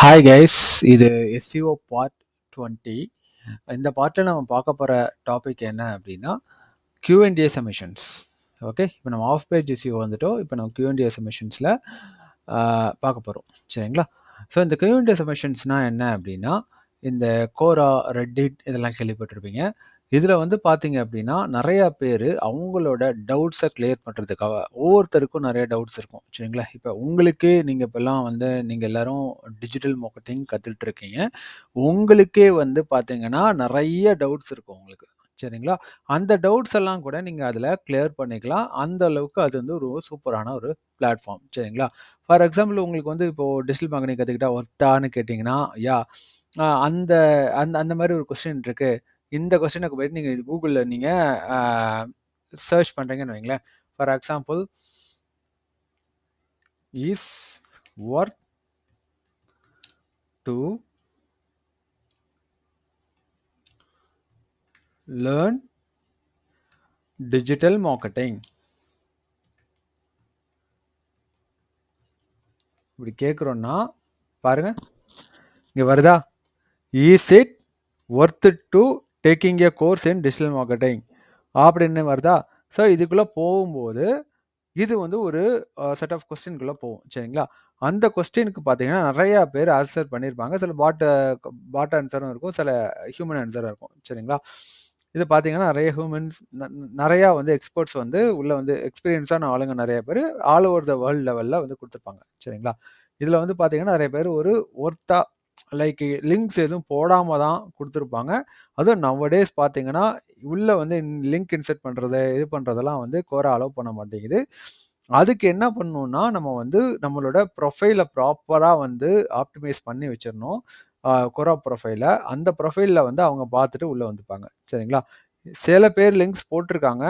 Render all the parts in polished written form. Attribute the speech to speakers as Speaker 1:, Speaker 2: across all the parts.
Speaker 1: Hi guys, இது SEO part 20. இந்த பார்ட்டில் நம்ம பார்க்க போகிற டாபிக் என்ன அப்படின்னா Q&A சப்மிஷன்ஸ். ஓகே, இப்போ நம்ம ஆஃப் பேஜ் எஸ்சிஓ வந்துட்டோம். இப்போ நம்ம Q&A சப்மிஷன்ஸில் பார்க்க போகிறோம். சரிங்களா? ஸோ இந்த Q&A சப்மிஷன்ஸ்னால் என்ன அப்படின்னா, இந்த கோரா, ரெட்டிட் இதெல்லாம் கேள்விப்பட்டிருப்பீங்க. இதில் வந்து பார்த்தீங்க அப்படின்னா நிறையா பேர் அவங்களோட டவுட்ஸை கிளியர் பண்ணுறதுக்காக ஒவ்வொருத்தருக்கும் நிறைய டவுட்ஸ் இருக்கும். சரிங்களா? இப்போ உங்களுக்கு நீங்கள் இப்போல்லாம் வந்து நீங்கள் எல்லாரும் டிஜிட்டல் மார்க்கெட்டிங் கற்றுக்கிட்டு இருக்கீங்க. உங்களுக்கே வந்து பார்த்தீங்கன்னா நிறைய டவுட்ஸ் இருக்கும் உங்களுக்கு. சரிங்களா? அந்த டவுட்ஸ் எல்லாம் கூட நீங்கள் அதில் கிளியர் பண்ணிக்கலாம். அந்த அளவுக்கு அது வந்து ஒரு சூப்பரான ஒரு பிளாட்ஃபார்ம். சரிங்களா? ஃபார் எக்ஸாம்பிள் உங்களுக்கு வந்து இப்போது டிஜிட்டல் மார்க்கெட்டிங் கற்றுக்கிட்டா ஒர்த்தான்னு கேட்டிங்கன்னா, அந்த அந்த அந்த மாதிரி ஒரு கொஸ்டின் இருக்குது. இந்த கொஸ்டினுக்கு போயிட்டு நீங்கள் கூகுளில் நீங்கள் சர்ச் பண்ணுறீங்கன்னு வைங்களேன். For example, is worth to learn digital marketing இப்படி கேட்குறோன்னா பாருங்க, இங்கே வருதா? Is it worth to taking a course in digital marketing அப்படின்னு வருதா? ஸோ இதுக்குள்ளே போகும்போது இது வந்து ஒரு செட் ஆஃப் கொஸ்டின்குள்ளே போகும். சரிங்களா? அந்த கொஸ்டினுக்கு பார்த்தீங்கன்னா நிறையா பேர் ஆன்சர் பண்ணியிருப்பாங்க. சில பாட் ஆன்சரும் இருக்கும், சில ஹியூமன் ஆன்சரும் இருக்கும். சரிங்களா? இது பார்த்தீங்கன்னா நிறைய ஹியூமன்ஸ், நிறையா வந்து எக்ஸ்பர்ட்ஸ் வந்து உள்ளே வந்து எக்ஸ்பீரியன்ஸான ஆளுங்க நிறைய பேர் ஆல் ஓவர் த வேர்ல்டு லெவலில் வந்து கொடுத்துருப்பாங்க. சரிங்களா? இதில் வந்து பார்த்தீங்கன்னா நிறைய பேர் ஒரு ஒர்த்தா லைக் லிங்க்ஸ் எதுவும் போடாமல் தான் கொடுத்துருப்பாங்க. அதுவும் நவடேஸ் பார்த்தீங்கன்னா உள்ளே வந்து லிங்க் இன்செர்ட் பண்ணுறது இது பண்ணுறதெல்லாம் வந்து கோரா அலோவ் பண்ண மாட்டேங்குது. அதுக்கு என்ன பண்ணணும்னா நம்ம வந்து நம்மளோட ப்ரொஃபைலை ப்ராப்பராக வந்து ஆப்டிமைஸ் பண்ணி வச்சிடணும். கோரா ப்ரொஃபைலை அந்த ப்ரொஃபைலில் வந்து அவங்க பார்த்துட்டு உள்ளே வந்துப்பாங்க. சரிங்களா? சில பேர் லிங்க்ஸ் போட்டிருக்காங்க,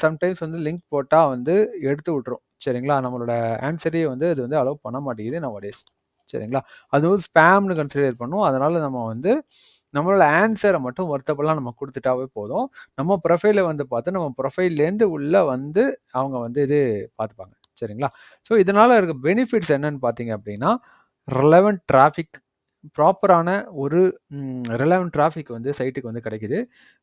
Speaker 1: சம்டைம்ஸ் வந்து லிங்க் போட்டால் வந்து எடுத்து விட்ரும். சரிங்களா? நம்மளோட ஆன்சரையே வந்து இது வந்து அலோவ் பண்ண மாட்டேங்குது நவடேஸ். சரிங்களா? அது வந்து ஸ்பேம்னு கன்சிடர் பண்ணும். அதனால நம்ம வந்து நம்மளோட ஆன்சரை மட்டும் ஒர்த்தபுளாக நம்ம கொடுத்துட்டாவே போதும். நம்ம ப்ரொஃபைலை வந்து பார்த்து நம்ம ப்ரொஃபைல்லேருந்து உள்ளே வந்து அவங்க வந்து இது பார்த்துப்பாங்க. சரிங்களா? ஸோ இதனால் இருக்க பெனிஃபிட்ஸ் என்னன்னு பார்த்தீங்க அப்படின்னா, ரிலவெண்ட் டிராஃபிக், ப்ராப்பரான ஒரு ரிலவெண்ட் டிராஃபிக் வந்து சைட்டுக்கு வந்து கிடைக்குது.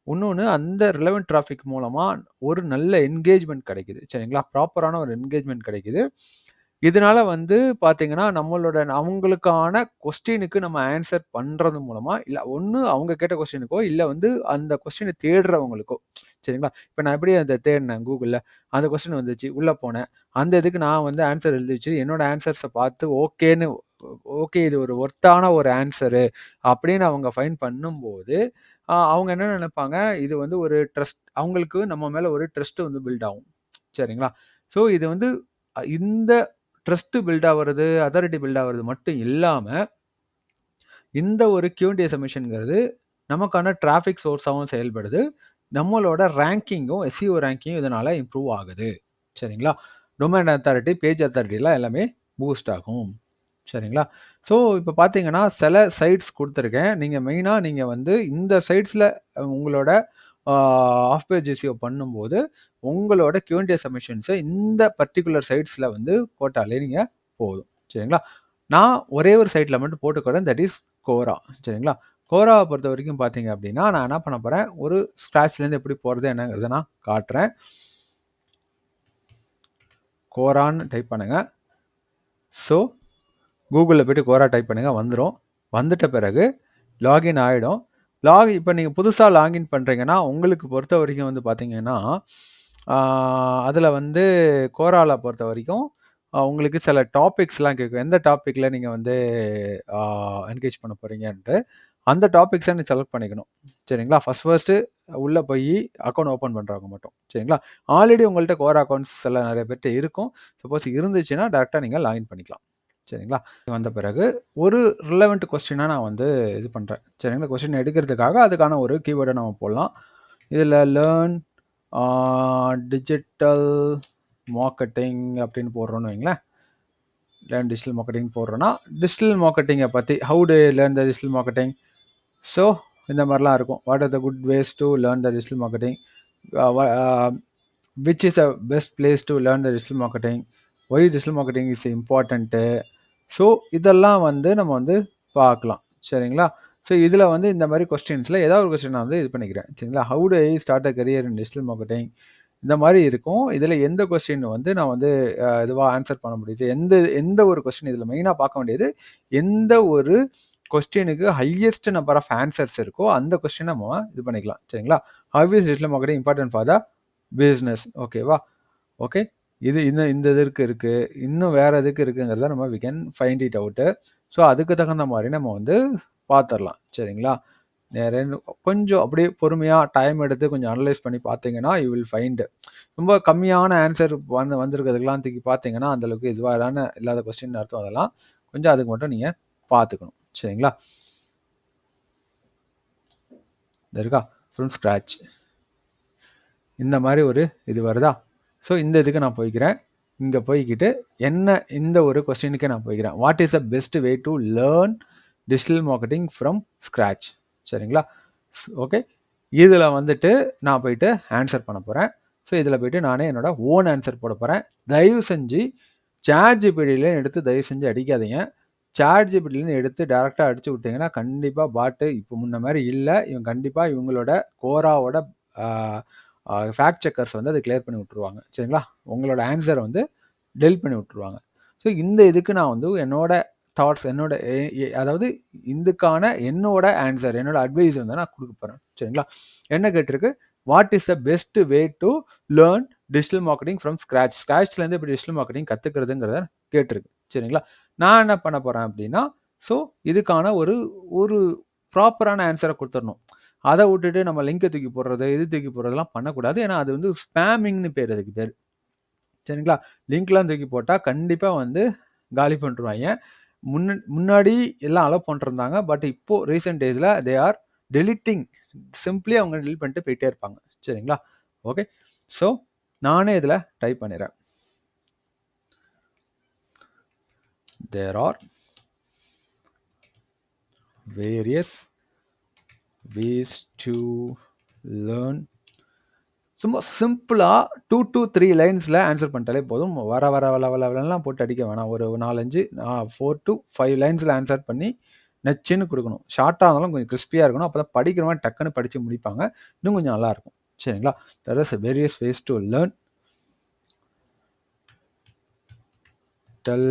Speaker 1: இன்னொன்று, அந்த ரிலவெண்ட் டிராஃபிக் மூலமாக ஒரு நல்ல என்கேஜ்மெண்ட் கிடைக்குது. சரிங்களா? ப்ராப்பரான ஒரு என்கேஜ்மெண்ட் கிடைக்குது. இதனால வந்து பார்த்தீங்கன்னா, அவங்களுக்கான கொஸ்டினுக்கு நம்ம ஆன்சர் பண்ணுறது மூலமா, இல்ல ஒண்ணு அவங்க கேட்ட கொஸ்டினுக்கோ, இல்ல வந்து அந்த கொஸ்டினை தேடுறவங்களுக்கோ. சரிங்களா? இப்போ நான் எப்படி அந்த தேடினேன் கூகுளில், அந்த கொஸ்டின் வந்துச்சு, உள்ளே போனேன். அந்த இதுக்கு நான் வந்து ஆன்சர் எழுதி வச்சு என்னோட ஆன்சர்ஸை பார்த்து ஓகேன்னு, ஓகே இது ஒரு ஒர்த்தான ஒரு ஆன்சரு அப்படின்னு அவங்க ஃபைன் பண்ணும்போது, அவங்க என்ன நினைப்பாங்க, இது வந்து ஒரு ட்ரஸ்ட், அவங்களுக்கு நம்ம மேலே ஒரு ட்ரஸ்ட் வந்து பில்ட் ஆகும். சரிங்களா? ஸோ இது வந்து இந்த ட்ரஸ்ட் பில்ட் ஆகிறது, அத்தாரிட்டி பில்ட் ஆகிறது மட்டும் இல்லாமல், இந்த ஒரு Q&A சப்மிஷன்ங்கிறது நமக்கான டிராஃபிக் சோர்ஸாகவும் செயல்படுது. நம்மளோட ரேங்கிங்கும், எஸ்சிஓ ரேங்கிங்கும் இதனால் இம்ப்ரூவ் ஆகுது. சரிங்களா? டொமைன் அத்தாரிட்டி, பேஜ் அத்தாரிட்டிலாம் எல்லாமே பூஸ்ட் ஆகும். சரிங்களா? ஸோ இப்போ பார்த்தீங்கன்னா சில சைட்ஸ் கொடுத்துருக்கேன். நீங்கள் மெயினாக நீங்கள் வந்து இந்த சைட்ஸில் உங்களோட ஆஃப் பேஜ் எஸ்சிஓ பண்ணும்போது உங்களோட Q&A சப்மிஷன்ஸை இந்த பர்டிகுலர் சைட்ஸில் வந்து போட்டாலே நீங்கள் போதும். சரிங்களா? நான் ஒரே ஒரு சைட்டில் மட்டும் போட்டுக்கிறேன், தட் இஸ் கோரா. சரிங்களா? கோராவை பொறுத்த வரைக்கும் பார்த்தீங்க அப்படின்னா, நான் என்ன பண்ண போகிறேன், ஒரு ஸ்க்ராட்ச்லேருந்து எப்படி போகிறது என்னங்கிறத நான் காட்டுறேன். கோரான்னு டைப் பண்ணுங்கள். ஸோ கூகுளில் போய்ட்டு கோரா டைப் பண்ணுங்கள், வந்துடும். வந்துட்ட பிறகு லாகின் ஆகிடும். இப்போ நீங்கள் புதுசாக லாகின் பண்ணுறீங்கன்னா உங்களுக்கு பொறுத்த வரைக்கும் வந்து பார்த்தீங்கன்னா, அதில் வந்து கோராவில் பொறுத்த வரைக்கும் உங்களுக்கு சில டாபிக்ஸ்லாம் கேட்கும். எந்த டாப்பிக்கில் நீங்கள் வந்து என்கேஜ் பண்ண போகிறீங்கன்ட்டு அந்த டாபிக்ஸை நீ செலக்ட் பண்ணிக்கணும். சரிங்களா? ஃபஸ்ட்டு உள்ளே போய் அக்கௌண்ட் ஓப்பன் பண்ணுறவங்க மட்டும். சரிங்களா? ஆல்ரெடி உங்கள்கிட்ட கோரா அக்கௌண்ட்ஸ் எல்லாம் நிறைய பேர்கிட்ட இருக்கும். சப்போஸ் இருந்துச்சுன்னா டேரெக்டாக நீங்கள் லாகின் பண்ணிக்கலாம். சரிங்களா? வந்த பிறகு ஒரு ரிலவெண்ட் கொஸ்டினாக நான் வந்து இது பண்ணுறேன். சரிங்களா? கொஸ்டின் எடுக்கிறதுக்காக அதுக்கான ஒரு கீவேர்டை நம்ம போடலாம். இதில் லேர்ன் டிஜிட்டல் மார்க்கெட்டிங் அப்படின்னு போடுறோன்னு வைங்களேன். லேர்ன் டிஜிட்டல் மார்க்கெட்டிங் போடுறோன்னா, டிஜிட்டல் மார்க்கெட்டிங்கை பற்றி how to learn the digital marketing. So இந்த மாதிரிலாம் இருக்கும். What are the good ways to learn the digital marketing, which is a best place to learn the digital marketing, why digital marketing is important. So இதெல்லாம் வந்து நம்ம வந்து பார்க்கலாம். சரிங்களா? So இதில வந்து இந்த மாரி கொஸ்டின்ஸ்ல ஏதாவது ஒரு கொஸ்டின் நான் வந்து இது பண்ணிக்கிறேன். சரிங்களா? How to I start a career in digital marketing? இந்த மாரி இருக்கும். இதில எந்த கொஸ்டின் வந்து நான் வந்து இதுவா ஆன்சர் பண்ண முடியுது. எந்த எந்த ஒரு கொஸ்டின் இதில மெயினா பார்க்க வேண்டியது, எந்த ஒரு கொஸ்டினுக்கு ஹையஸ்ட் நம்பர் ஆஃப் ஆன்சர்ஸ் இருக்கோ, அந்த கொஸ்டின நம்ம இது பண்ணிக்கலாம். சரிங்களா? How is digital marketing important for the business? ஓகேவா? ஓகே. இது இந்த இதற்கு இருக்கு. இன்னும் வேற எதுக்கு இருக்குங்கிறத நம்ம we can find it out. So அதுக்கு தகுந்த மாரி நம்ம வந்து பார்த்துரலாம். சரிங்களா? வேற கொஞ்சம் அப்படியே பொறுமையா டைம் எடுத்து கொஞ்சம் அனலைஸ் பண்ணி பார்த்தீங்கன்னா, யூ வில் ஃபைண்ட் ரொம்ப கம்மியான ஆன்சர் வந்திருக்கிறதுக்கெல்லாம் தூக்கி பார்த்தீங்கன்னா, அந்த அளவுக்கு இதுவான இல்லாத கொஸ்டின் அர்த்தம் அதெல்லாம். கொஞ்சம் அதுக்கு மட்டும் நீங்க பார்த்துக்கணும். சரிங்களா? இது இருக்கா? From scratch. இந்த மாரி ஒரு இது வருதா? ஸோ இந்த இதுக்கு நான் போய்க்கிறேன். இங்க போய்க்கிட்டு என்ன இந்த ஒரு கொஸ்டினுக்கே நான் போய்க்கிறேன். What is the best way to learn digital marketing from scratch? சரிங்களா? ஓகே. இதில வந்துட்டு நான் போயிட்டு ஆன்சர் பண்ண போறேன். ஸோ இதில போயிட்டு நானே என்னோட ஓன் ஆன்சர் போட போறேன். தயவு செஞ்சு ChatGPTல எடுத்து தயவு செஞ்சு அடிக்காதீங்க. ChatGPTலருந்து எடுத்து டைரக்ட்டா அடிச்சு விட்டீங்கன்னா, கண்டிப்பா பாட்டு இப்போ முன்ன மாரி இல்ல. இவங்க கண்டிப்பா இவங்களோட கோராவோட ஆ ஃபேக்ட் செக்கர்ஸ் வந்து அத கிளியர் பண்ணி விட்டுருவாங்க. சரிங்களா? உங்களோட ஆன்ஸர வந்து டெலிட் பண்ணி விட்டுருவாங்க. ஸோ இந்த இதுக்கு நான் வந்து என்னோட தாட்ஸ் என்னோட அதாவது இதுக்கான என்னோட ஆன்ஸர், என்னோட அட்வைஸ் வந்து நான் குடுக்க போறேன். சரிங்களா? என்ன கேட்டிருக்கு? What is the best way to learn digital marketing from scratch? ஸ்க்ராட்ச்லேருந்து எப்படி டிஜிட்டல் மார்க்கெட்டிங் கத்துக்கிறதுங்கிறத கேட்டிருக்கு. சரிங்களா? நான் என்ன பண்ண போறேன் அப்படின்னா, ஸோ இதுக்கான ஒரு ஒரு ப்ராப்பரான ஆன்ஸர குடுத்துறணும். அத விட்டுட்டு நம்ம லிங்க தூக்கி போடுறது, இது தூக்கி போடுறதெல்லாம் பண்ணக்கூடாது. ஏன்னா அது வந்து ஸ்பாமிங்ன்னு பேரு அதுக்கு பேரு. சரிங்களா? லிங்க்லாம் தூக்கி போட்டா கண்டிப்பா வந்து காலி பண்ணிருவாய்ங்க. முன்னாடி எல்லாம் அலோ பண்ணிட்டுருந்தாங்க. பட் இப்போ ரீசென்ட் டேஸ்ல தே ஆர் டெலிட்டிங். சிம்ப்ளி அவங்க டெலிட் பண்ணிட்டு போயிட்டே இருப்பாங்க. சரிங்களா? ஓகே. ஸோ நானே இதில டைப் பண்ணிறேன். There are various ways to learn. சும்மா சிம்பிளா 2 to 3 லைன்ஸ்ல ஆன்சர் பண்ணிட்டாலே போதும். வளவளலாம் போட்டு அடிக்க வேணாம். ஒரு 4, 5 4 to 5 லைன்ஸ்ல ஆன்சர் பண்ணி நச்சுன்னு குடுக்கணும். ஷார்ட்டா இருந்தாலும் கொஞ்சம் கிரிஸ்பியா இருக்கணும். அப்பதான் படிக்கிறவன் டக்குன்னு படிச்சு முடிப்பாங்க. இன்னும் கொஞ்சம் நல்லாருக்கும். சரிங்களா? That is various ways to learn digital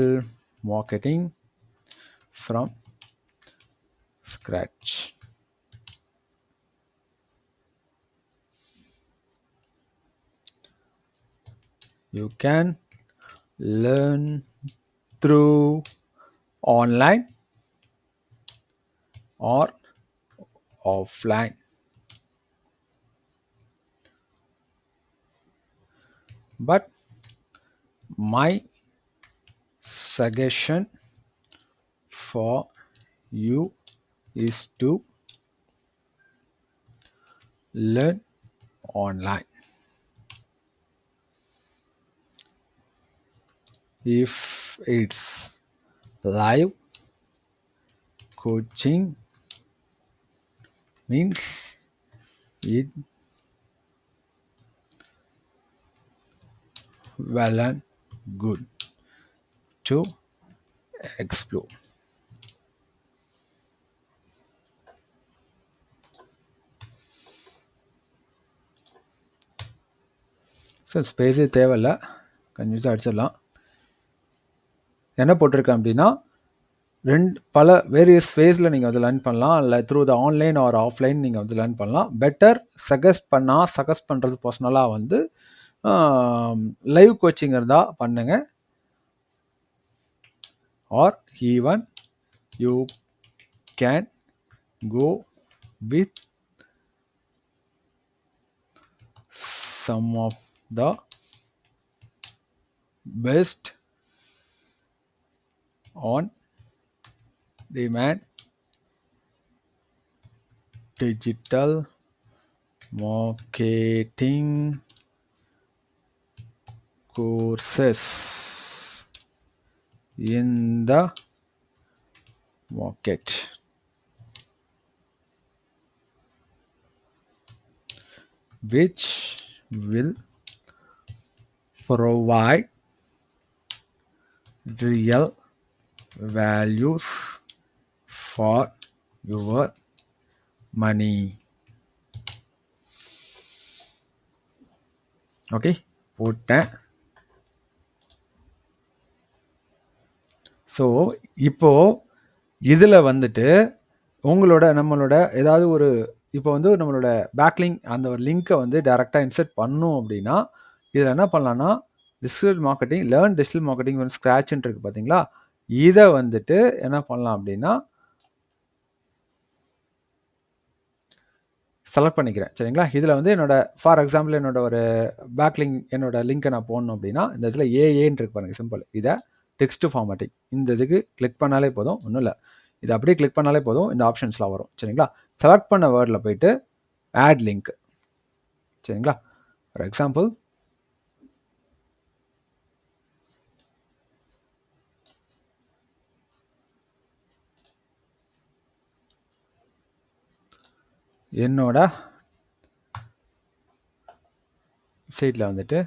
Speaker 1: marketing from scratch. You can learn through online or offline. But my suggestion for you is to learn online. If it's live coaching means it well and good to explore. So ஸ்பேஸே தேவையில்ல. கன்ஃபியூஸாக அடிச்சிடலாம். என்ன போட்டிருக்கேன் அப்படின்னா, பல various வேஸில் நீங்கள் வந்து லேர்ன் பண்ணலாம். இல்லை through the online R offline நீங்கள் வந்து லேர்ன் பண்ணலாம். பெட்டர் சஜஸ்ட் பண்ணுறது பர்சனலாக வந்து லைவ் கோச்சிங் இருந்தால் பண்ணுங்க. R even you can go with some of the best on demand digital marketing courses in the market, which will provide real values for your money. Okay, போட்டேன். So இப்போ இதில் வந்துட்டு நம்மளோட ஏதாவது ஒரு இப்போ வந்து நம்மளோட பேக்லிங்க் அந்த ஒரு லிங்க்கை வந்து டைரெக்டாக இன்சர்ட் பண்ணும் அப்படின்னா இதில் என்ன பண்ணலான்னா digital marketing learn digital marketing வந்து ஸ்க்ராட்ச்ன்னு இருக்குது பார்த்தீங்களா, இதை வந்துட்டு என்ன பண்ணலாம் அப்படின்னா செலக்ட் பண்ணிக்கிறேன். சரிங்களா, இதில் வந்து ஃபார் எக்ஸாம்பிள் என்னோட ஒரு பேக்லிங்க் என்னோட லிங்க்கை நான் போடணும் அப்படின்னா இந்த இடத்துல ஏஏன்னு இருக்கு பாருங்க சிம்பிள், இதை டெக்ஸ்ட் ஃபார்மேட்டிங் இந்த இதுக்கு கிளிக் பண்ணாலே போதும், ஒன்றும் இல்லை, இது அப்படியே கிளிக் பண்ணாலே போதும், இந்த ஆப்ஷன்ஸ்லாம் வரும். சரிங்களா, செலக்ட் பண்ண வேர்டில் போயிட்டு ஆட் லிங்க். சரிங்களா, ஃபார் எக்ஸாம்பிள் என்னோட சைட்டில் வந்துட்டு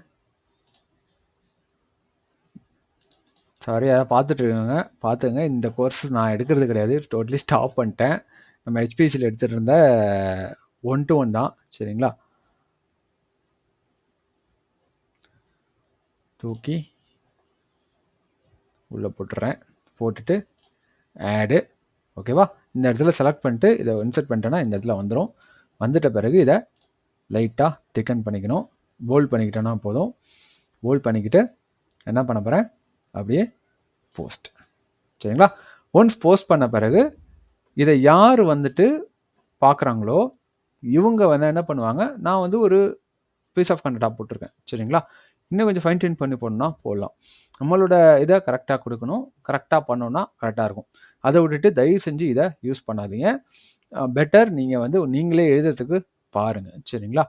Speaker 1: சாரி அதை பார்த்துங்க, இந்த கோர்ஸ் நான் எடுக்கிறது கிடையாது, டோட்டலி ஸ்டாப் பண்ணிட்டேன். நம்ம ஹெச்பிசியில் எடுத்துகிட்டு இருந்த 1-to-1 தான். சரிங்களா, தூக்கி உள்ளே போட்டுறேன், போட்டுட்டு ஆடு. ஓகேவா, இந்த இடத்துல செலக்ட் பண்ணிட்டு இதை இன்சர்ட் பண்ணிட்டேன்னா இந்த இடத்துல வந்துடும். வந்துட்ட பிறகு இதை லைட்டாக திக்கன் பண்ணிக்கணும், போல்ட் பண்ணிக்கிட்டோன்னா போதும். போல்ட் பண்ணிக்கிட்டு என்ன பண்ண போகிறேன், அப்படியே போஸ்ட். சரிங்களா, ஒன்ஸ் போஸ்ட் பண்ண பிறகு இதை யார் வந்துட்டு பார்க்குறாங்களோ இவங்க வந்து என்ன பண்ணுவாங்க, நான் வந்து ஒரு பீஸ் ஆஃப் கண்டென்ட்டாக போட்டிருக்கேன். சரிங்களா, இன்னும் கொஞ்சம் ஃபைன் டியூன் பண்ணி போடணும்னா போடலாம். நம்மளோட இதை கரெக்டாக கொடுக்கணும், கரெக்டாக பண்ணோன்னா கரெக்டாக இருக்கும். அதை விட்டுட்டு தயவு செஞ்சு இதை யூஸ் பண்ணாதீங்க. பெட்டர் நீங்கள் வந்து நீங்களே எழுதுறதுக்கு பாருங்கள். சரிங்களா,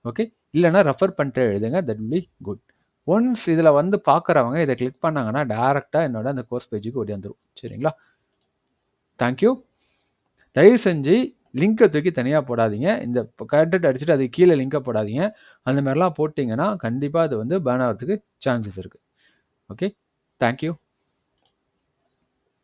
Speaker 1: ஓகே, இல்லைன்னா ரெஃபர் பண்ணிட்டு எழுதுங்க, that will be good. Once இதில் வந்து பார்க்குறவங்க இதை கிளிக் பண்ணாங்கன்னா டேரெக்டாக என்னோட அந்த கோர்ஸ் பேஜுக்கு ஓடியாந்துடும். சரிங்களா, தேங்க்யூ. தயவு செஞ்சு லிங்கை தூக்கி தனியாக போடாதீங்க, இந்த கண்டென்ட் அடிச்சுட்டு அதுக்கு கீழே லிங்கை போடாதீங்க. அந்த மாதிரிலாம் போட்டிங்கன்னா கண்டிப்பாக அது வந்து பேன் ஆகிறதுக்கு சான்சஸ் இருக்குது. Okay, thank you.